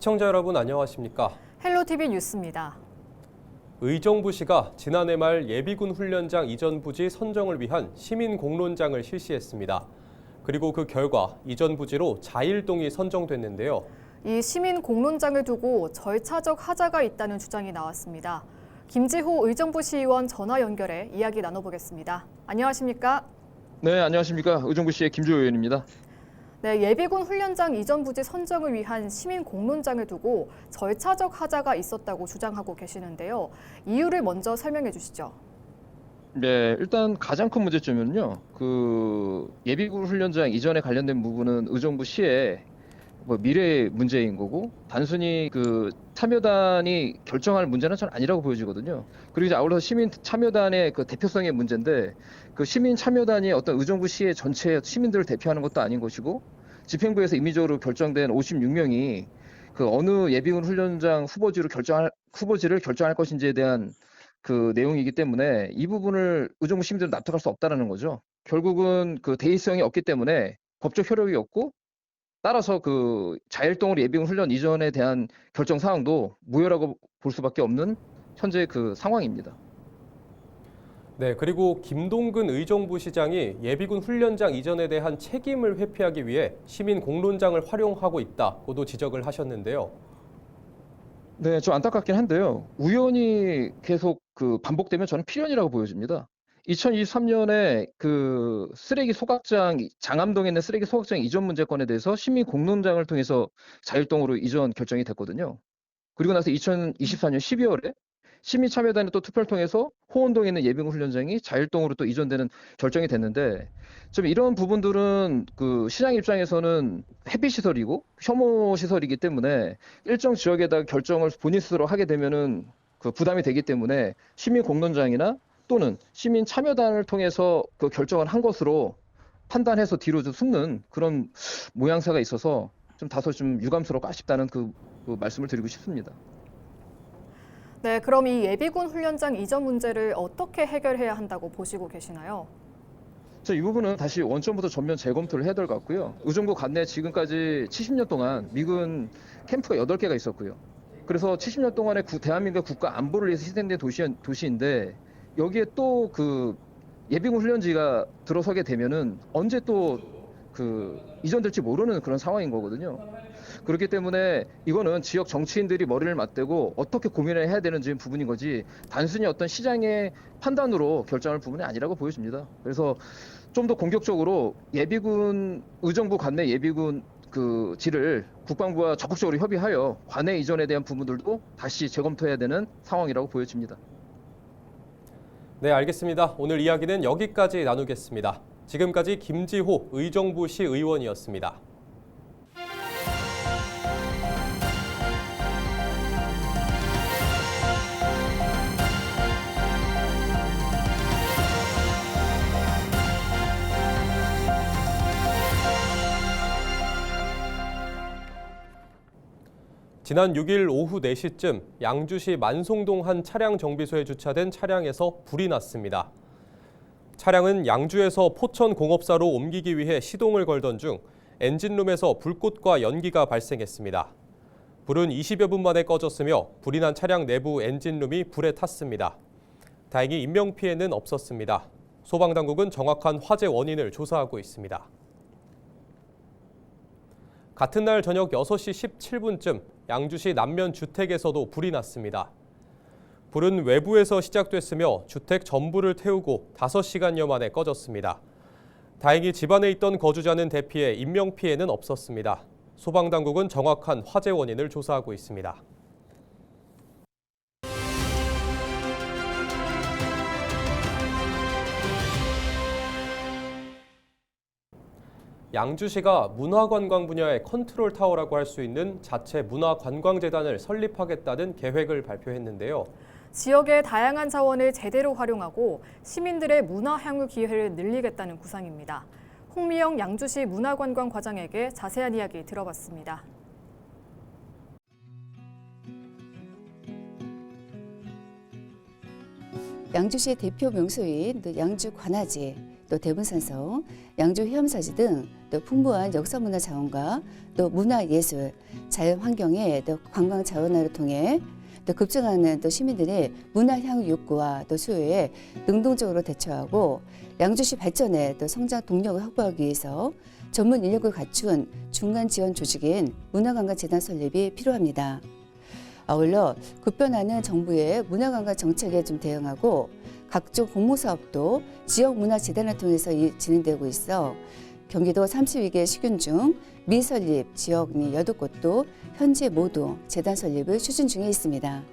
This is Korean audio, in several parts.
시청자 여러분 안녕하십니까? 헬로티비 뉴스입니다. 의정부시가 지난해 말 예비군 훈련장 이전 부지 선정을 위한 시민 공론장을 실시했습니다. 그리고 그 결과 이전 부지로 자일동이 선정됐는데요. 이 시민 공론장을 두고 절차적 하자가 있다는 주장이 나왔습니다. 김지호 의정부시의원 전화 연결해 이야기 나눠보겠습니다. 안녕하십니까? 네, 안녕하십니까. 의정부시의 김지호 의원입니다. 네, 예비군 훈련장 이전 부지 선정을 위한 시민 공론장을 두고 절차적 하자가 있었다고 주장하고 계시는데요. 이유를 먼저 설명해 주시죠. 네, 일단 가장 큰 문제점은요. 예비군 훈련장 이전에 관련된 부분은 의정부시의 미래의 문제인 거고 단순히 참여단이 결정할 문제는 전 아니라고 보여지거든요. 그리고 이제 아울러서 시민 참여단의 대표성의 문제인데 시민 참여단이 어떤 의정부시의 전체 시민들을 대표하는 것도 아닌 것이고 집행부에서 임의적으로 결정된 56명이 어느 예비군 훈련장 후보지를 결정할 것인지에 대한 내용이기 때문에 이 부분을 의정부 시민들은 납득할 수 없다는 거죠. 결국은 대의성이 없기 때문에 법적 효력이 없고 따라서 자일동으로 예비군 훈련 이전에 대한 결정 사항도 무효라고 볼 수밖에 없는 현재 상황입니다. 네, 그리고 김동근 의정부시장이 예비군 훈련장 이전에 대한 책임을 회피하기 위해 시민 공론장을 활용하고 있다고도 지적을 하셨는데요. 네, 좀 안타깝긴 한데요. 우연히 계속 반복되면 저는 필연이라고 보여집니다. 2023년에 쓰레기 소각장, 장암동에 있는 쓰레기 소각장 이전 문제건에 대해서 시민 공론장을 통해서 자일동으로 이전 결정이 됐거든요. 그리고 나서 2024년 12월에 시민 참여단의 또 투표를 통해서 호원동에 있는 예비군 훈련장이 자일동으로 또 이전되는 결정이 됐는데 좀 이런 부분들은 시장 입장에서는 회피 시설이고 혐오 시설이기 때문에 일정 지역에다 결정을 본인 스스로 하게 되면은 부담이 되기 때문에 시민 공론장이나 또는 시민 참여단을 통해서 결정을 한 것으로 판단해서 뒤로 좀 숨는 그런 모양새가 있어서 좀 다소 좀 유감스럽고 아쉽다는 말씀을 드리고 싶습니다. 네, 그럼 이 예비군 훈련장 이전 문제를 어떻게 해결해야 한다고 보시고 계시나요? 이 부분은 다시 원점부터 전면 재검토를 해야 될 것 같고요. 의정부 관내에 지금까지 70년 동안 미군 캠프가 8개가 있었고요. 그래서 70년 동안에 대한민국 국가 안보를 위해서 희생된 도시인데 여기에 또 예비군 훈련지가 들어서게 되면은 언제 또 이전될지 모르는 그런 상황인 거거든요. 그렇기 때문에 이거는 지역 정치인들이 머리를 맞대고 어떻게 고민을 해야 되는지 부분인 거지 단순히 어떤 시장의 판단으로 결정할 부분이 아니라고 보여집니다. 그래서 좀 더 공격적으로 의정부 관내 예비군 지를 국방부와 적극적으로 협의하여 관내 이전에 대한 부분들도 다시 재검토해야 되는 상황이라고 보여집니다. 네, 알겠습니다. 오늘 이야기는 여기까지 나누겠습니다. 지금까지 김지호 의정부시 의원이었습니다. 지난 6일 오후 4시쯤 양주시 만송동 한 차량 정비소에 주차된 차량에서 불이 났습니다. 차량은 양주에서 포천 공업사로 옮기기 위해 시동을 걸던 중 엔진룸에서 불꽃과 연기가 발생했습니다. 불은 20여 분 만에 꺼졌으며 불이 난 차량 내부 엔진룸이 불에 탔습니다. 다행히 인명피해는 없었습니다. 소방당국은 정확한 화재 원인을 조사하고 있습니다. 같은 날 저녁 6시 17분쯤 양주시 남면 주택에서도 불이 났습니다. 불은 외부에서 시작됐으며 주택 전부를 태우고 5시간여 만에 꺼졌습니다. 다행히 집안에 있던 거주자는 대피해 인명피해는 없었습니다. 소방당국은 정확한 화재 원인을 조사하고 있습니다. 양주시가 문화관광 분야의 컨트롤 타워라고 할 수 있는 자체 문화관광재단을 설립하겠다는 계획을 발표했는데요. 지역의 다양한 자원을 제대로 활용하고 시민들의 문화 향유 기회를 늘리겠다는 구상입니다. 홍미영 양주시 문화관광과장에게 자세한 이야기 들어봤습니다. 양주시의 대표 명소인 양주 관아지, 또 대분산성, 양주 헤엄사지 등 또 풍부한 역사문화 자원과 또 문화예술, 자연환경의 또 관광 자원화를 통해 또 급증하는 또 시민들의 문화향유 욕구와 또 수요에 능동적으로 대처하고 양주시 발전에 또 성장 동력을 확보하기 위해서 전문 인력을 갖춘 중간 지원 조직인 문화관광재단 설립이 필요합니다. 아울러 급변하는 정부의 문화관광 정책에 좀 대응하고 각종 공모사업도 지역문화재단을 통해서 진행되고 있어 경기도 32개 시군 중 미설립 지역 8곳도 현재 모두 재단 설립을 추진 중에 있습니다.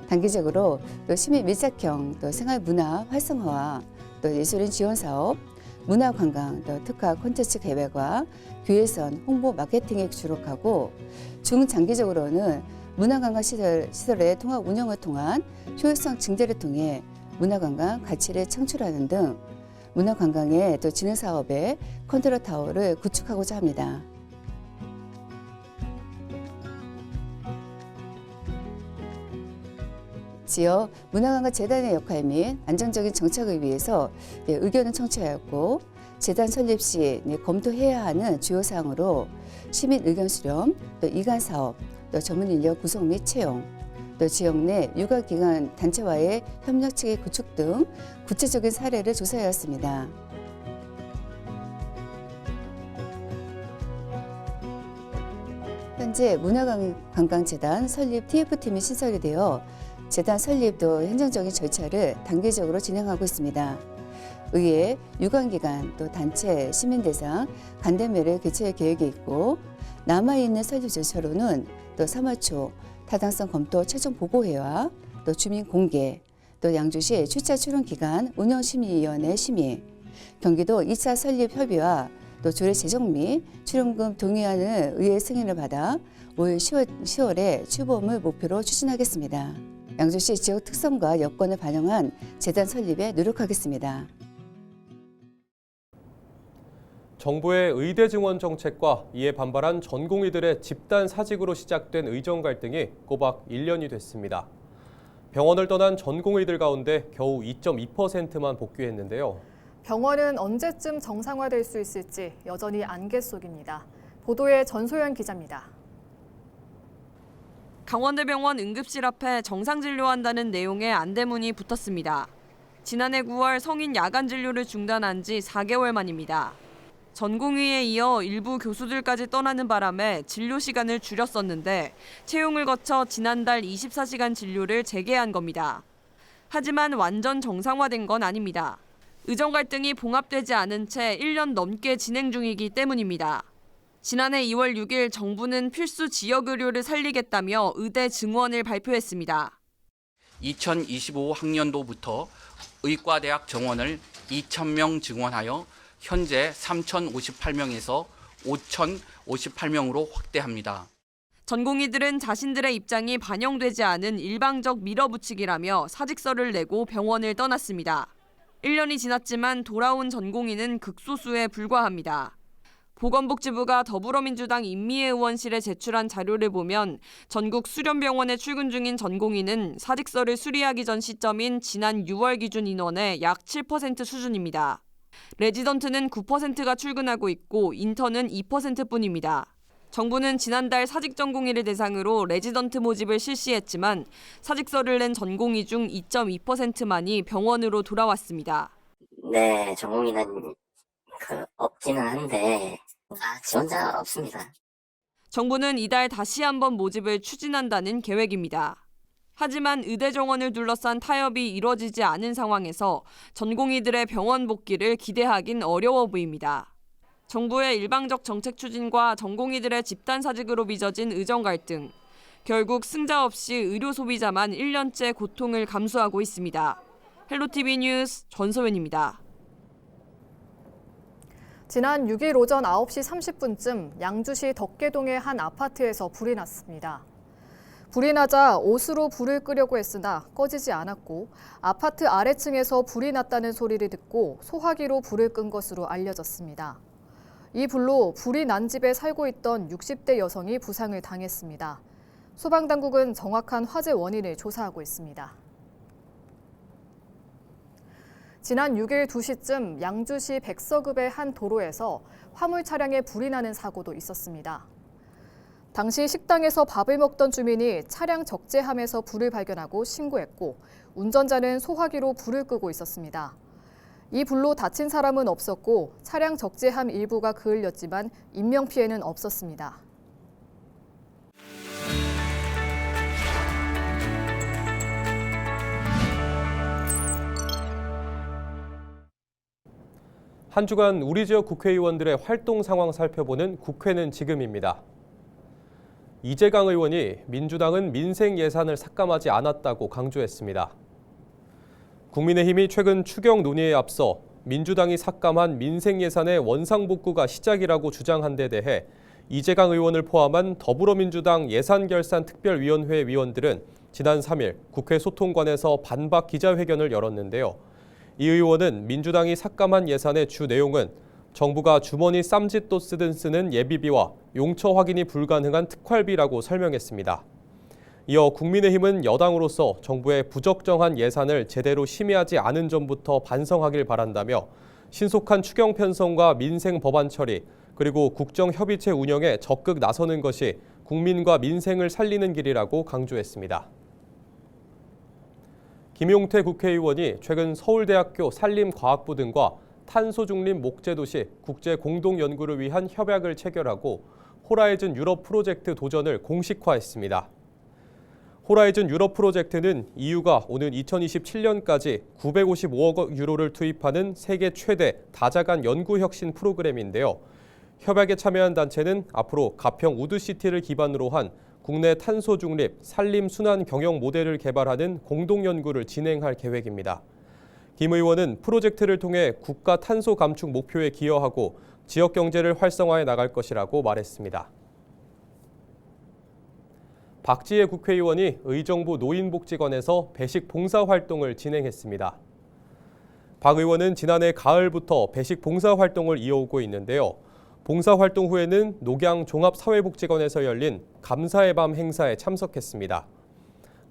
단기적으로 또 시민 밀착형 또 생활문화 활성화와 또 예술인 지원 사업, 문화관광 또 특화 콘텐츠 개발과 규회선 홍보 마케팅에 주력하고 중장기적으로는 문화관광 시설의 통합 운영을 통한 효율성 증대를 통해 문화관광 가치를 창출하는 등 문화관광의 또 진흥 사업의 컨트롤 타워를 구축하고자 합니다. 지역 문화관광재단의 역할 및 안정적인 정착을 위해서 의견을 청취하였고 재단 설립 시 검토해야 하는 주요 사항으로 시민 의견 수렴, 또 이관 사업, 또 전문 인력 구성 및 채용, 또 지역 내 유관기관 단체와의 협력 체계 구축 등 구체적인 사례를 조사하였습니다. 현재 문화관광재단 설립 TF팀이 신설이 되어 재단 설립도 행정적인 절차를 단계적으로 진행하고 있습니다. 의회, 유관기관, 또 단체, 시민대상, 간담회를 개최할 계획이 있고 남아있는 설립 절차로는 또 3월 초 타당성 검토 최종 보고회와 또 주민 공개, 또 양주시 출자 출원 기간 운영심의위원회 심의, 경기도 2차 설립 협의와 또 조례 제정 및 출연금 동의안을 의회 승인을 받아 올 10월에 출범을 목표로 추진하겠습니다. 양주시 지역 특성과 여건을 반영한 재단 설립에 노력하겠습니다. 정부의 의대 증원 정책과 이에 반발한 전공의들의 집단 사직으로 시작된 의정 갈등이 꼬박 1년이 됐습니다. 병원을 떠난 전공의들 가운데 겨우 2.2%만 복귀했는데요. 병원은 언제쯤 정상화될 수 있을지 여전히 안개 속입니다. 보도에 전소연 기자입니다. 강원대병원 응급실 앞에 정상 진료한다는 내용의 안대문이 붙었습니다. 지난해 9월 성인 야간 진료를 중단한 지 4개월 만입니다. 전공의에 이어 일부 교수들까지 떠나는 바람에 진료 시간을 줄였었는데 채용을 거쳐 지난달 24시간 진료를 재개한 겁니다. 하지만 완전 정상화된 건 아닙니다. 의정 갈등이 봉합되지 않은 채 1년 넘게 진행 중이기 때문입니다. 지난해 2월 6일 정부는 필수 지역 의료를 살리겠다며 의대 증원을 발표했습니다. 2025 학년도부터 의과대학 정원을 2,000명 증원하여 현재 3,058명에서 5,058명으로 확대합니다. 전공의들은 자신들의 입장이 반영되지 않은 일방적 밀어붙이기라며 사직서를 내고 병원을 떠났습니다. 1년이 지났지만 돌아온 전공의는 극소수에 불과합니다. 보건복지부가 더불어민주당 임미애 의원실에 제출한 자료를 보면 전국 수련병원에 출근 중인 전공의는 사직서를 수리하기 전 시점인 지난 6월 기준 인원의 약 7% 수준입니다. 레지던트는 9%가 출근하고 있고 인턴은 2%뿐입니다. 정부는 지난달 사직 전공의를 대상으로 레지던트 모집을 실시했지만 사직서를 낸 전공의 중 2.2%만이 병원으로 돌아왔습니다. 네, 전공의는 없기는 한데 지원자 없습니다. 정부는 이달 다시 한번 모집을 추진한다는 계획입니다. 하지만 의대 정원을 둘러싼 타협이 이뤄지지 않은 상황에서 전공의들의 병원 복귀를 기대하긴 어려워 보입니다. 정부의 일방적 정책 추진과 전공의들의 집단 사직으로 빚어진 의정 갈등. 결국 승자 없이 의료 소비자만 1년째 고통을 감수하고 있습니다. 헬로티비 뉴스 전소연입니다. 지난 6일 오전 9시 30분쯤 양주시 덕계동의 한 아파트에서 불이 났습니다. 불이 나자 옷으로 불을 끄려고 했으나 꺼지지 않았고 아파트 아래층에서 불이 났다는 소리를 듣고 소화기로 불을 끈 것으로 알려졌습니다. 이 불로 불이 난 집에 살고 있던 60대 여성이 부상을 당했습니다. 소방당국은 정확한 화재 원인을 조사하고 있습니다. 지난 6일 2시쯤 양주시 백서급의 한 도로에서 화물 차량에 불이 나는 사고도 있었습니다. 당시 식당에서 밥을 먹던 주민이 차량 적재함에서 불을 발견하고 신고했고 운전자는 소화기로 불을 끄고 있었습니다. 이 불로 다친 사람은 없었고 차량 적재함 일부가 그을렸지만 인명피해는 없었습니다. 한 주간 우리 지역 국회의원들의 활동 상황 살펴보는 국회는 지금입니다. 이재강 의원이 민주당은 민생 예산을 삭감하지 않았다고 강조했습니다. 국민의힘이 최근 추경 논의에 앞서 민주당이 삭감한 민생 예산의 원상복구가 시작이라고 주장한 데 대해 이재강 의원을 포함한 더불어민주당 예산결산특별위원회 위원들은 지난 3일 국회 소통관에서 반박 기자회견을 열었는데요. 이 의원은 민주당이 삭감한 예산의 주 내용은 정부가 주머니 쌈짓돈 쓰듯 쓰는 예비비와 용처 확인이 불가능한 특활비라고 설명했습니다. 이어 국민의힘은 여당으로서 정부의 부적정한 예산을 제대로 심의하지 않은 점부터 반성하길 바란다며 신속한 추경 편성과 민생 법안 처리, 그리고 국정협의체 운영에 적극 나서는 것이 국민과 민생을 살리는 길이라고 강조했습니다. 김용태 국회의원이 최근 서울대학교 산림과학부 등과 탄소중립 목재도시 국제공동연구를 위한 협약을 체결하고 호라이즌 유럽 프로젝트 도전을 공식화했습니다. 호라이즌 유럽 프로젝트는 EU가 오는 2027년까지 955억 유로를 투입하는 세계 최대 다자간 연구혁신 프로그램인데요. 협약에 참여한 단체는 앞으로 가평 우드시티를 기반으로 한 국내 탄소 중립, 산림 순환 경영 모델을 개발하는 공동 연구를 진행할 계획입니다. 김 의원은 프로젝트를 통해 국가 탄소 감축 목표에 기여하고 지역 경제를 활성화해 나갈 것이라고 말했습니다. 박지혜 국회의원이 의정부 노인복지관에서 배식 봉사 활동을 진행했습니다. 박 의원은 지난해 가을부터 배식 봉사 활동을 이어오고 있는데요. 봉사활동 후에는 녹양 종합사회복지관에서 열린 감사의 밤 행사에 참석했습니다.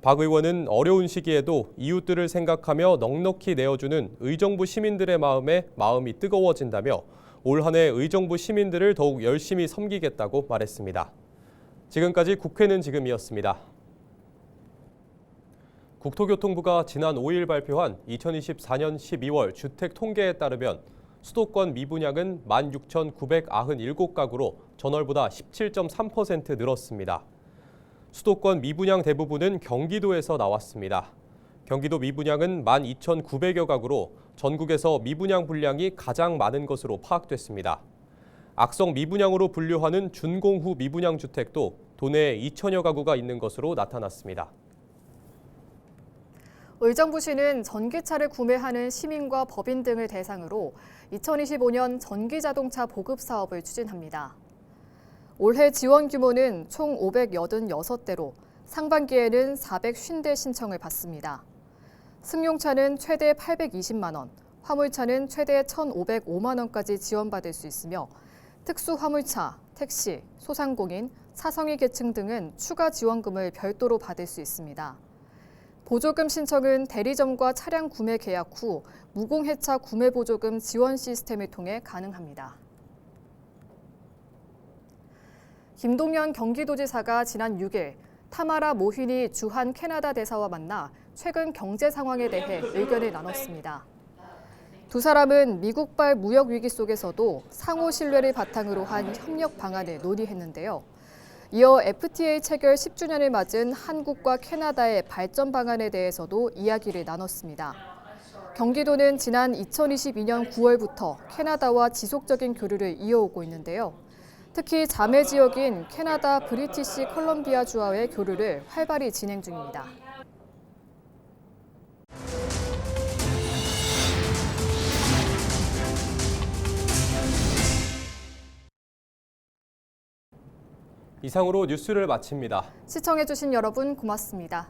박 의원은 어려운 시기에도 이웃들을 생각하며 넉넉히 내어주는 의정부 시민들의 마음이 뜨거워진다며 올 한 해 의정부 시민들을 더욱 열심히 섬기겠다고 말했습니다. 지금까지 국회는 지금이었습니다. 국토교통부가 지난 5일 발표한 2024년 12월 주택 통계에 따르면 수도권 미분양은 16,997가구로 전월보다 17.3% 늘었습니다. 수도권 미분양 대부분은 경기도에서 나왔습니다. 경기도 미분양은 12,900여 가구로 전국에서 미분양 분량이 가장 많은 것으로 파악됐습니다. 악성 미분양으로 분류하는 준공후 미분양 주택도 도내에 2천여 가구가 있는 것으로 나타났습니다. 의정부시는 전기차를 구매하는 시민과 법인 등을 대상으로 2025년 전기자동차 보급 사업을 추진합니다. 올해 지원 규모는 총 586대로 상반기에는 450대 신청을 받습니다. 승용차는 최대 820만 원, 화물차는 최대 1,505만 원까지 지원받을 수 있으며 특수화물차, 택시, 소상공인, 사성이 계층 등은 추가 지원금을 별도로 받을 수 있습니다. 보조금 신청은 대리점과 차량 구매 계약 후 무공해차 구매 보조금 지원 시스템을 통해 가능합니다. 김동연 경기도지사가 지난 6일 타마라 모히니 주한 캐나다 대사와 만나 최근 경제 상황에 대해 의견을 나눴습니다. 두 사람은 미국발 무역 위기 속에서도 상호 신뢰를 바탕으로 한 협력 방안을 논의했는데요. 이어 FTA 체결 10주년을 맞은 한국과 캐나다의 발전 방안에 대해서도 이야기를 나눴습니다. 경기도는 지난 2022년 9월부터 캐나다와 지속적인 교류를 이어오고 있는데요. 특히 자매 지역인 캐나다 브리티시 컬럼비아주와의 교류를 활발히 진행 중입니다. 이상으로 뉴스를 마칩니다. 시청해주신 여러분 고맙습니다.